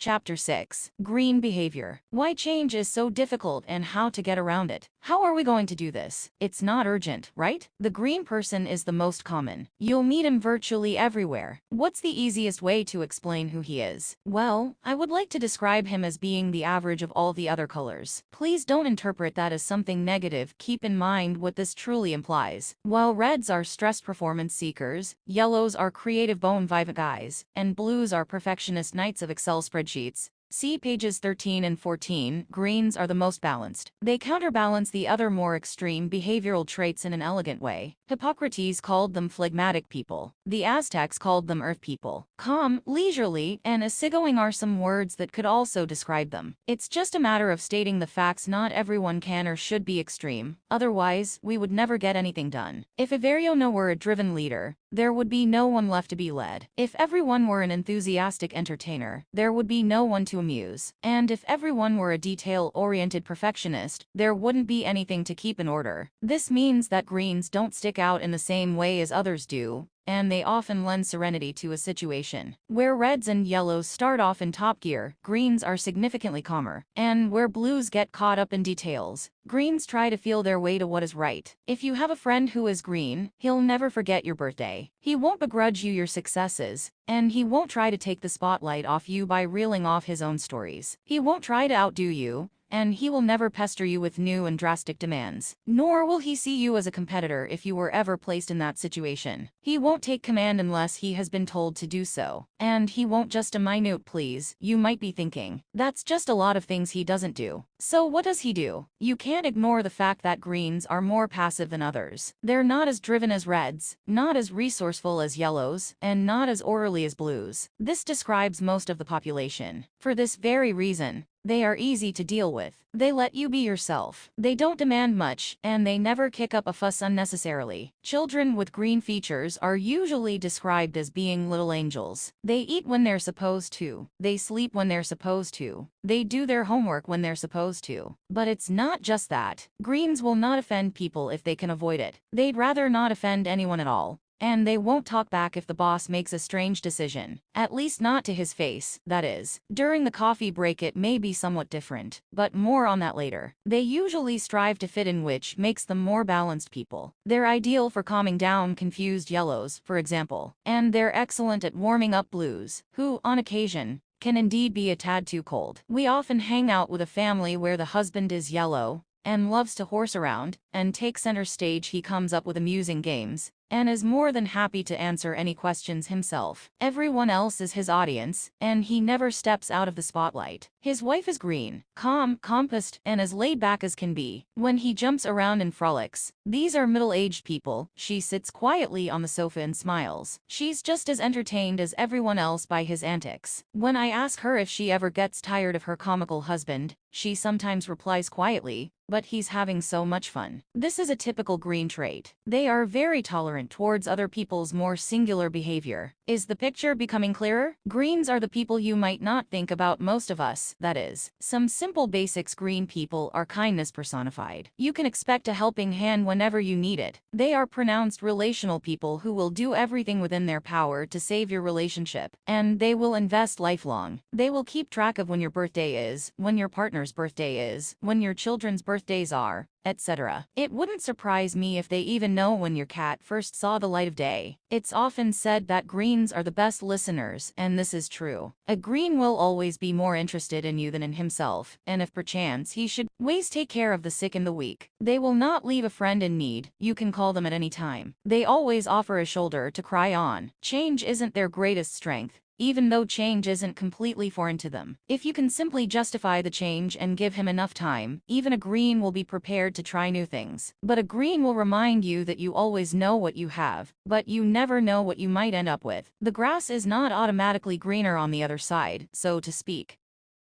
Chapter 6. Green Behavior. Why change is so difficult and how to get around it. How are we going to do this? It's not urgent, right? The green person is the most common. You'll meet him virtually everywhere. What's the easiest way to explain who he is? Well, I would like to describe him as being the average of all the other colors. Please don't interpret that as something negative. Keep in mind what this truly implies. While reds are stressed performance seekers, yellows are creative bon vivant guys, and blues are perfectionist knights of Excel spreadsheets. See pages 13 and 14, greens are the most balanced. They counterbalance the other more extreme behavioral traits in an elegant way. Hippocrates called them phlegmatic people. The Aztecs called them earth people. Calm, leisurely, and easygoing are some words that could also describe them. It's just a matter of stating the facts. Not everyone can or should be extreme, otherwise we would never get anything done. If Aversion were a driven leader, there would be no one left to be led. If everyone were an enthusiastic entertainer, there would be no one to amuse. And if everyone were a detail-oriented perfectionist, there wouldn't be anything to keep in order. This means that greens don't stick out in the same way as others do, and they often lend serenity to a situation. Where reds and yellows start off in top gear, greens are significantly calmer. And where blues get caught up in details, greens try to feel their way to what is right. If you have a friend who is green, he'll never forget your birthday. He won't begrudge you your successes, and he won't try to take the spotlight off you by reeling off his own stories. He won't try to outdo you, and he will never pester you with new and drastic demands. Nor will he see you as a competitor if you were ever placed in that situation. He won't take command unless he has been told to do so. And he won't just a minute please. You might be thinking, that's just a lot of things he doesn't do. So what does he do? You can't ignore the fact that greens are more passive than others. They're not as driven as reds, not as resourceful as yellows, and not as orderly as blues. This describes most of the population. For this very reason, they are easy to deal with. They let you be yourself. They don't demand much, and they never kick up a fuss unnecessarily. Children with green features are usually described as being little angels. They eat when they're supposed to. They sleep when they're supposed to. They do their homework when they're supposed to. But it's not just that. Greens will not offend people if they can avoid it. They'd rather not offend anyone at all. And they won't talk back if the boss makes a strange decision. At least not to his face, that is. During the coffee break it may be somewhat different, but more on that later. They usually strive to fit in, which makes them more balanced people. They're ideal for calming down confused yellows, for example. And they're excellent at warming up blues, who, on occasion, can indeed be a tad too cold. We often hang out with a family where the husband is yellow, and loves to horse around, and take center stage. He comes up with amusing games, and is more than happy to answer any questions himself. Everyone else is his audience, and he never steps out of the spotlight. His wife is green, calm, composed, and as laid back as can be. When he jumps around and frolics, these are middle-aged people. She sits quietly on the sofa and smiles. She's just as entertained as everyone else by his antics. When I ask her if she ever gets tired of her comical husband, she sometimes replies quietly, but he's having so much fun. This is a typical green trait. They are very tolerant towards other people's more singular behavior. Is the picture becoming clearer? Greens are the people you might not think about. Most of us, that is. Some simple basics. Green people are kindness personified. You can expect a helping hand whenever you need it. They are pronounced relational people who will do everything within their power to save your relationship, and they will invest lifelong. They will keep track of when your birthday is, when your partner's birthday is, when your children's birthdays are, etc. It wouldn't surprise me if they even know when your cat first saw the light of day. It's often said that greens are the best listeners, and this is true. A green will always be more interested in you than in himself, and if perchance he should always take care of the sick and the weak. They will not leave a friend in need. You can call them at any time. They always offer a shoulder to cry on. Change isn't their greatest strength, even though change isn't completely foreign to them. If you can simply justify the change and give him enough time, even a green will be prepared to try new things. But a green will remind you that you always know what you have, but you never know what you might end up with. The grass is not automatically greener on the other side, so to speak.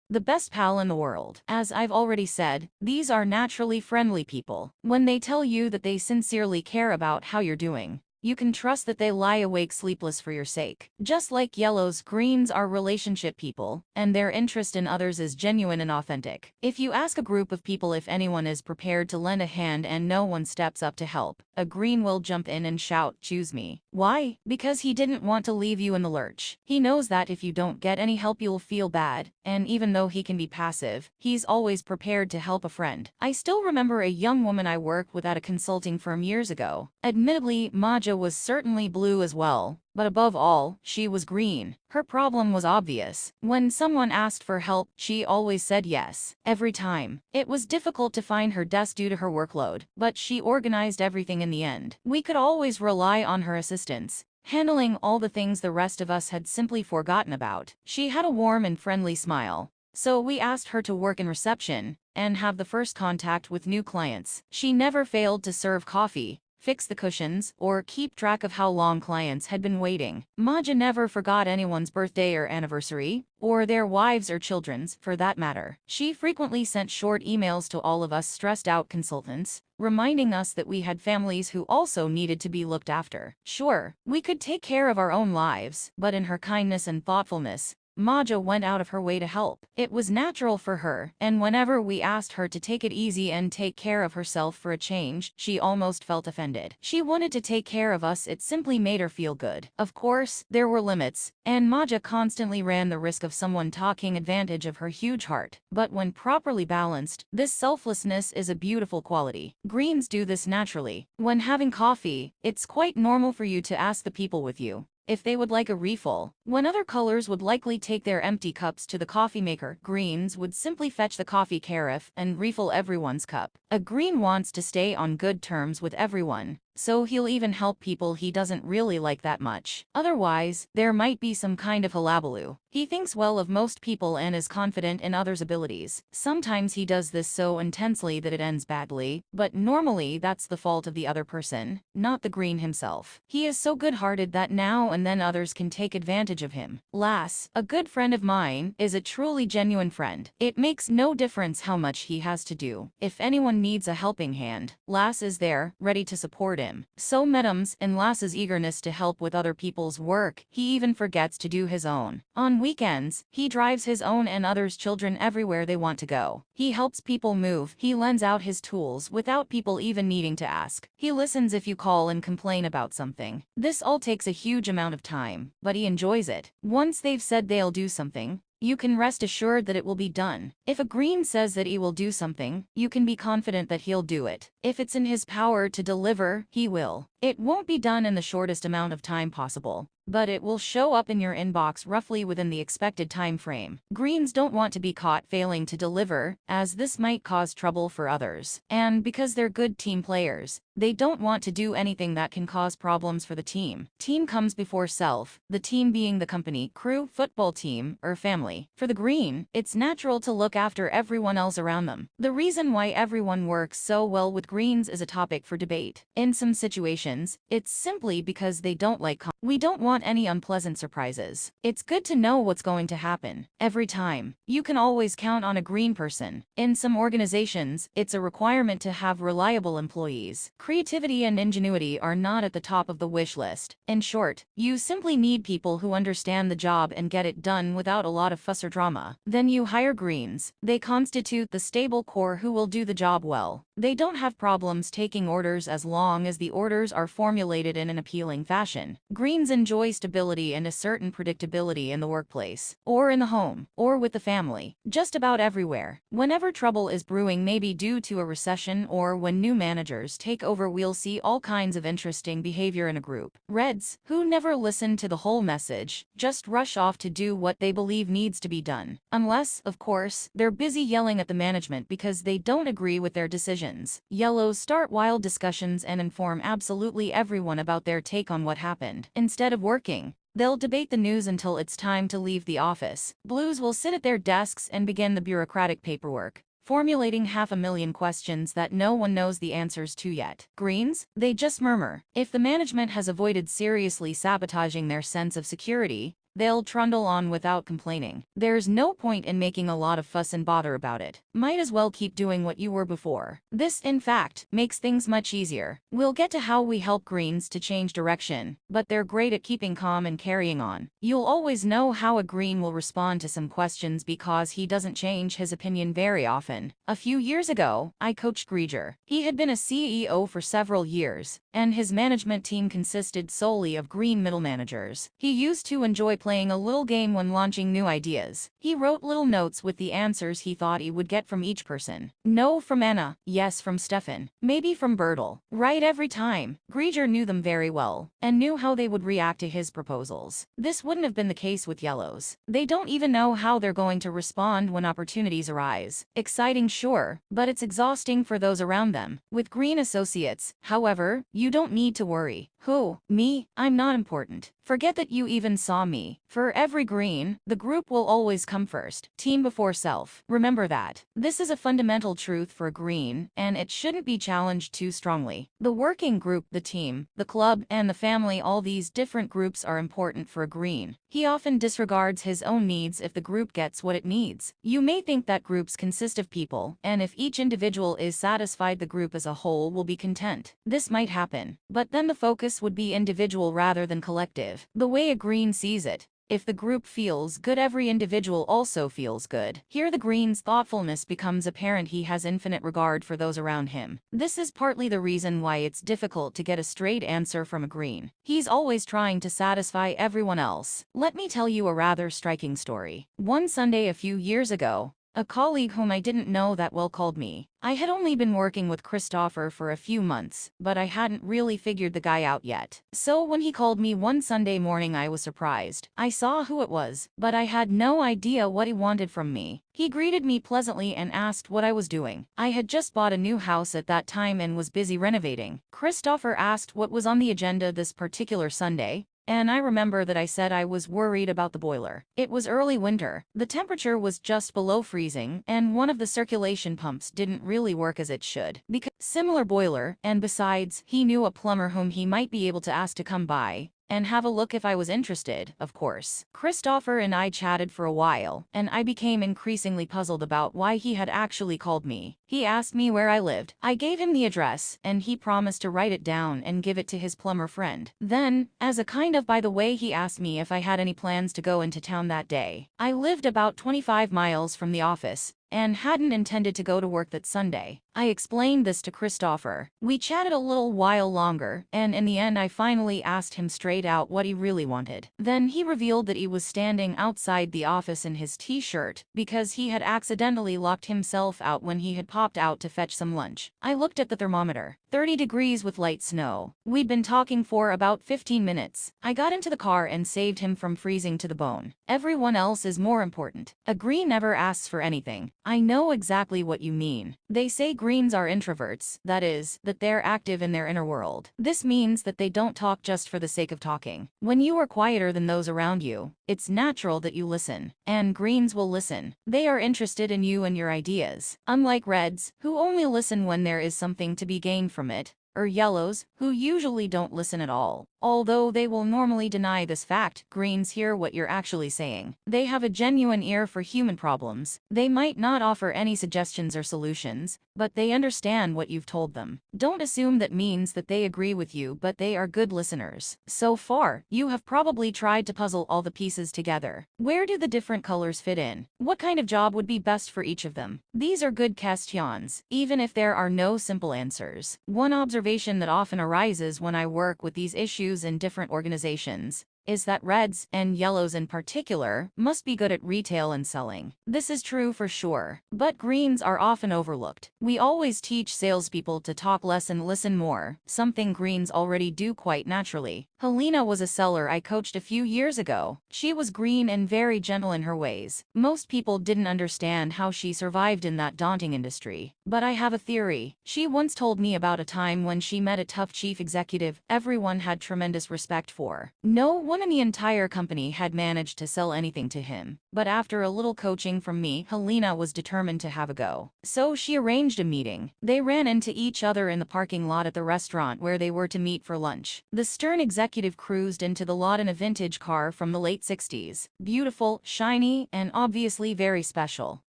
The best pal in the world. As I've already said, these are naturally friendly people. When they tell you that they sincerely care about how you're doing, You can trust that they lie awake sleepless for your sake. Just like yellows, greens are relationship people, and their interest in others is genuine and authentic. If you ask a group of people if anyone is prepared to lend a hand and no one steps up to help, a green will jump in and shout, "Choose me." Why? Because he didn't want to leave you in the lurch. He knows that if you don't get any help you'll feel bad, and even though he can be passive, he's always prepared to help a friend. I still remember a young woman I worked with at a consulting firm years ago. Admittedly, Maja was certainly blue as well, but above all, she was green. Her problem was obvious. When someone asked for help, she always said yes. Every time. It was difficult to find her desk due to her workload, but she organized everything in the end. We could always rely on her assistance, handling all the things the rest of us had simply forgotten about. She had a warm and friendly smile, so we asked her to work in reception and have the first contact with new clients. She never failed to serve coffee, fix the cushions, or keep track of how long clients had been waiting. Maja never forgot anyone's birthday or anniversary, or their wives or children's, for that matter. She frequently sent short emails to all of us stressed-out consultants, reminding us that we had families who also needed to be looked after. Sure, we could take care of our own lives, but in her kindness and thoughtfulness, Maja went out of her way to help. It was natural for her, and whenever we asked her to take it easy and take care of herself for a change, she almost felt offended. She wanted to take care of us, it simply made her feel good. Of course, there were limits, and Maja constantly ran the risk of someone taking advantage of her huge heart. But when properly balanced, this selflessness is a beautiful quality. Greens do this naturally. When having coffee, it's quite normal for you to ask the people with you if they would like a refill. When other colors would likely take their empty cups to the coffee maker, greens would simply fetch the coffee carafe and refill everyone's cup. A green wants to stay on good terms with everyone, so he'll even help people he doesn't really like that much. Otherwise, there might be some kind of hullabaloo. He thinks well of most people and is confident in others' abilities. Sometimes he does this so intensely that it ends badly, but normally that's the fault of the other person, not the green himself. He is so good-hearted that now and then others can take advantage of him. Lass, a good friend of mine, is a truly genuine friend. It makes no difference how much he has to do. If anyone needs a helping hand, Lass is there, ready to support him. So Medums, in Lass's eagerness to help with other people's work, he even forgets to do his own. On weekends, he drives his own and others' children everywhere they want to go. He helps people move. He lends out his tools without people even needing to ask. He listens if you call and complain about something. This all takes a huge amount of time, but he enjoys it. Once they've said they'll do something, you can rest assured that it will be done. If a green says that he will do something, you can be confident that he'll do it. If it's in his power to deliver, he will. It won't be done in the shortest amount of time possible, but it will show up in your inbox roughly within the expected time frame. Greens don't want to be caught failing to deliver, as this might cause trouble for others. And because they're good team players, they don't want to do anything that can cause problems for the team. Team comes before self, the team being the company, crew, football team, or family. For the green, it's natural to look after everyone else around them. The reason why everyone works so well with greens is a topic for debate. In some situations, it's simply because they don't like we don't want any unpleasant surprises. It's good to know what's going to happen every time. You can always count on a green person. In some organizations, it's a requirement to have reliable employees. Creativity and ingenuity are not at the top of the wish list. In short, you simply need people who understand the job and get it done without a lot of fuss or drama. Then you hire greens. They constitute the stable core who will do the job well. They don't have problems taking orders as long as the orders are formulated in an appealing fashion. Greens enjoy stability and a certain predictability in the workplace, or in the home, or with the family, just about everywhere. Whenever trouble is brewing, maybe due to a recession or when new managers take over, we'll see all kinds of interesting behavior in a group. Reds, who never listen to the whole message, just rush off to do what they believe needs to be done. Unless, of course, they're busy yelling at the management because they don't agree with their decisions. Yellows start wild discussions and inform absolutely everyone about their take on what happened. Instead of working, they'll debate the news until it's time to leave the office. Blues will sit at their desks and begin the bureaucratic paperwork, formulating 500,000 questions that no one knows the answers to yet. Greens, they just murmur. If the management has avoided seriously sabotaging their sense of security, they'll trundle on without complaining. There's no point in making a lot of fuss and bother about it. Might as well keep doing what you were before. This, in fact, makes things much easier. We'll get to how we help greens to change direction, but they're great at keeping calm and carrying on. You'll always know how a green will respond to some questions because he doesn't change his opinion very often. A few years ago, I coached Grieger. He had been a CEO for several years, and his management team consisted solely of green middle managers. He used to enjoy playing a little game when launching new ideas. He wrote little notes with the answers he thought he would get from each person. No from Anna, yes from Stefan, maybe from Bertel. Right every time. Grieger knew them very well, and knew how they would react to his proposals. This wouldn't have been the case with yellows. They don't even know how they're going to respond when opportunities arise. Exciting, sure, but it's exhausting for those around them. With green associates, however, you don't need to worry. Who? Me? I'm not important. Forget that you even saw me. For every green, the group will always come first. Team before self. Remember that. This is a fundamental truth for a green, and it shouldn't be challenged too strongly. The working group, the team, the club, and the family, all these different groups are important for a green. He often disregards his own needs if the group gets what it needs. You may think that groups consist of people, and if each individual is satisfied, the group as a whole will be content. This might happen, but then the focus would be individual rather than collective. The way a green sees it. If the group feels good, every individual also feels good. Here the green's thoughtfulness becomes apparent. He has infinite regard for those around him. This is partly the reason why it's difficult to get a straight answer from a green. He's always trying to satisfy everyone else. Let me tell you a rather striking story. One Sunday a few years ago, a colleague whom I didn't know that well called me. I had only been working with Christopher for a few months, but I hadn't really figured the guy out yet. So when he called me one Sunday morning, I was surprised. I saw who it was, but I had no idea what he wanted from me. He greeted me pleasantly and asked what I was doing. I had just bought a new house at that time and was busy renovating. Christopher asked what was on the agenda this particular Sunday, and I remember that I said I was worried about the boiler. It was early winter. The temperature was just below freezing, and one of the circulation pumps didn't really work as it should. Because similar boiler, and besides, he knew a plumber whom he might be able to ask to come by and have a look if I was interested, of course. Christopher and I chatted for a while, and I became increasingly puzzled about why he had actually called me. He asked me where I lived. I gave him the address, and he promised to write it down and give it to his plumber friend. Then, as a kind of by the way, he asked me if I had any plans to go into town that day. I lived about 25 miles from the office, and hadn't intended to go to work that Sunday. I explained this to Christopher. We chatted a little while longer, and in the end I finally asked him straight out what he really wanted. Then he revealed that he was standing outside the office in his t-shirt, because he had accidentally locked himself out when he had popped out to fetch some lunch. I looked at the thermometer. 30 degrees with light snow. We'd been talking for about 15 minutes. I got into the car and saved him from freezing to the bone. Everyone else is more important. A green never asks for anything. I know exactly what you mean. They say greens are introverts, that is, that they're active in their inner world. This means that they don't talk just for the sake of talking. When you are quieter than those around you, it's natural that you listen. And greens will listen. They are interested in you and your ideas. Unlike reds, who only listen when there is something to be gained from it, or yellows, who usually don't listen at all. Although they will normally deny this fact, greens hear what you're actually saying. They have a genuine ear for human problems. They might not offer any suggestions or solutions, but they understand what you've told them. Don't assume that means that they agree with you, but they are good listeners. So far, you have probably tried to puzzle all the pieces together. Where do the different colors fit in? What kind of job would be best for each of them? These are good questions, even if there are no simple answers. One observation that often arises when I work with these issues in different organizations is that reds, and yellows in particular, must be good at retail and selling. This is true for sure, but greens are often overlooked. We always teach salespeople to talk less and listen more, something greens already do quite naturally. Helena was a seller I coached a few years ago. She was green and very gentle in her ways. Most people didn't understand how she survived in that daunting industry. But I have a theory. She once told me about a time when she met a tough chief executive everyone had tremendous respect for. No one one in the entire company had managed to sell anything to him. But after a little coaching from me, Helena was determined to have a go. So she arranged a meeting. They ran into each other in the parking lot at the restaurant where they were to meet for lunch. The stern executive cruised into the lot in a vintage car from the late 60s. Beautiful, shiny, and obviously very special.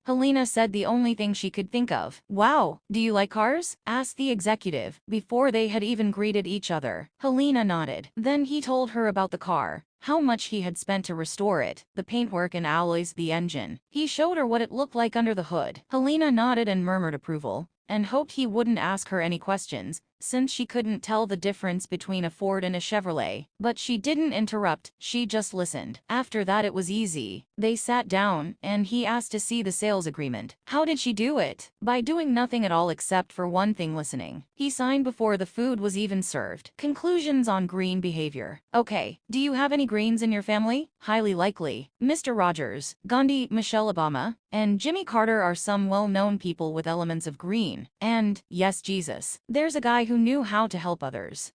Helena said the only thing she could think of. "Wow, do you like cars?" asked the executive, before they had even greeted each other. Helena nodded. Then he told her about the car, how much he had spent to restore it, the paintwork and alloys, the engine. He showed her what it looked like under the hood. Helena nodded and murmured approval, and hoped he wouldn't ask her any questions, since she couldn't tell the difference between a Ford and a Chevrolet. But she didn't interrupt, she just listened. After that it was easy. They sat down, and he asked to see the sales agreement. How did she do it? By doing nothing at all except for one thing, listening. He signed before the food was even served. Conclusions on green behavior. Okay, do you have any greens in your family? Highly likely. Mr. Rogers, Gandhi, Michelle Obama, and Jimmy Carter are some well-known people with elements of green. And, yes, Jesus. There's a guy who knew how to help others.